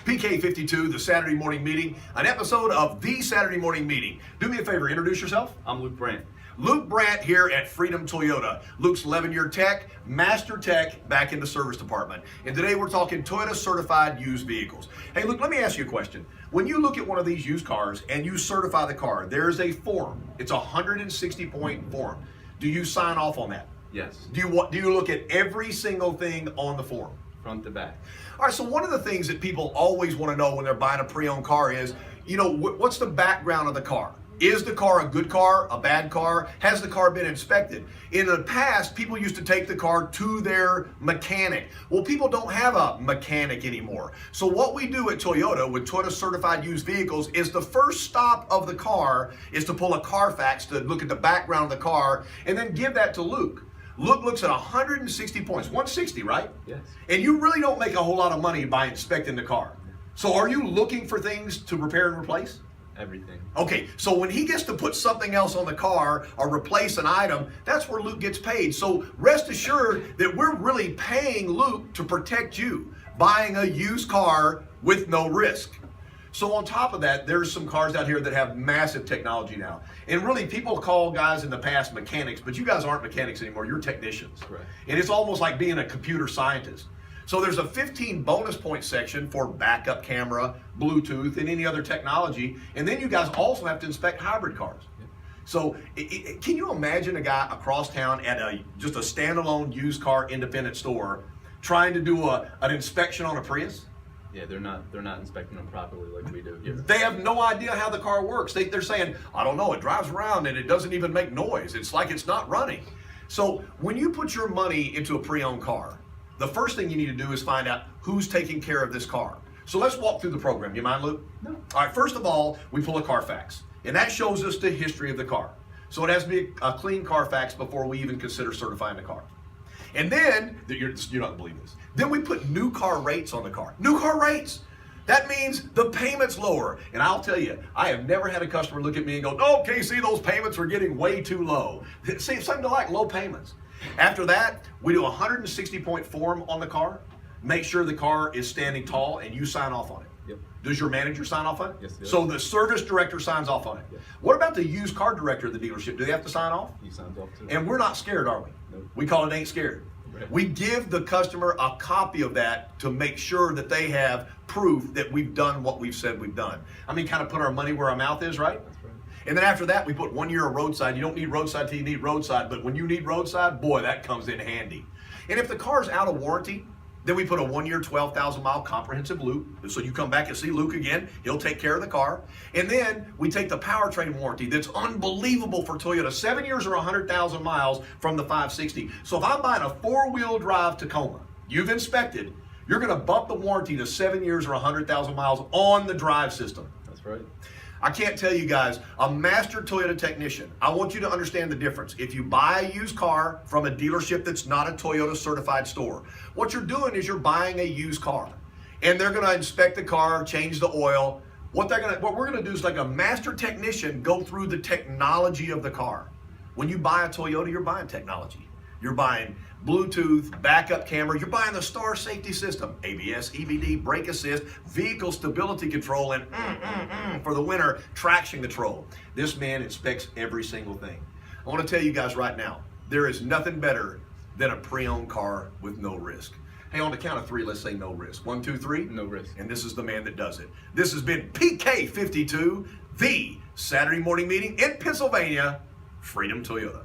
PK52, the Saturday morning meeting, an episode of the Saturday morning meeting. Do me a favor, introduce yourself. I'm Luke Brandt. Luke Brandt here at Freedom Toyota. Luke's 11-year tech, master tech, back in the service department. And today we're talking Toyota certified used vehicles. Hey Luke, let me ask you a question. When you look at one of these used cars and you certify the car, there's a form. It's a 160-point form. Do you sign off on that? Yes. Do you look at every single thing on the form? Front to back. All right, so one of the things that people always want to know when they're buying a pre-owned car is, what's the background of the car? Is the car a good car, a bad car? Has the car been inspected? In the past, people used to take the car to their mechanic. Well, people don't have a mechanic anymore. So what we do at Toyota with Toyota certified used vehicles is the first stop of the car is to pull a Carfax to look at the background of the car and then give that to Luke. Luke looks at 160 points, 160, right? Yes. And you really don't make a whole lot of money by inspecting the car. So are you looking for things to repair and replace? Everything. Okay, so when he gets to put something else on the car or replace an item, that's where Luke gets paid. So rest assured that we're really paying Luke to protect you, buying a used car with no risk. So on top of that, there's some cars out here that have massive technology now. And really, people call guys in the past mechanics, but you guys aren't mechanics anymore, you're technicians. Correct. And it's almost like being a computer scientist. So there's a 15 bonus point section for backup camera, Bluetooth, and any other technology. And then you guys also have to inspect hybrid cars. Yep. So can you imagine a guy across town at just a standalone used car independent store trying to do an inspection on a Prius? Yeah, they're not inspecting them properly like we do here. They have no idea how the car works. They're saying, I don't know, it drives around and it doesn't even make noise. It's like it's not running. So when you put your money into a pre-owned car, the first thing you need to do is find out who's taking care of this car. So let's walk through the program. You mind, Luke? No. All right, first of all, we pull a Carfax, and that shows us the history of the car. So it has to be a clean Carfax before we even consider certifying the car. And then, you're not going to believe this, then we put new car rates on the car. New car rates! That means the payment's lower. And I'll tell you, I have never had a customer look at me and go, oh, KC, those payments are getting way too low. See, something to like, low payments. After that, we do a 160-point form on the car, make sure the car is standing tall, and you sign off on it. Yep. Does your manager sign off on it? Yes, he does. So the service director signs off on it. Yes. What about the used car director of the dealership? Do they have to sign off? He signs off too. And we're not scared, are we? Nope. We call it ain't scared. Right. We give the customer a copy of that to make sure that they have proof that we've done what we've said we've done. I mean, kind of put our money where our mouth is, right? That's right. And then after that, we put 1 year of roadside. You don't need roadside till you need roadside, but when you need roadside, boy, that comes in handy. And if the car's out of warranty, then we put a 1 year, 12,000 mile comprehensive loop. So you come back and see Luke again, he'll take care of the car. And then we take the powertrain warranty that's unbelievable for Toyota, 7 years or 100,000 miles from the 560. So if I'm buying a 4-wheel drive Tacoma, you've inspected, you're gonna bump the warranty to 7 years or 100,000 miles on the drive system. That's right. I can't tell you guys, a master Toyota technician, I want you to understand the difference. If you buy a used car from a dealership that's not a Toyota certified store, what you're doing is you're buying a used car. And they're gonna inspect the car, change the oil. What we're gonna do is like a master technician go through the technology of the car. When you buy a Toyota, you're buying technology. You're buying Bluetooth, backup camera, you're buying the Star Safety System, ABS, EBD, brake assist, vehicle stability control, and for the winter, traction control. This man inspects every single thing. I want to tell you guys right now, there is nothing better than a pre-owned car with no risk. Hey, on the count of 3, let's say no risk. 1, 2, 3. No risk. And this is the man that does it. This has been PK52, the Saturday morning meeting in Pennsylvania, Freedom Toyota.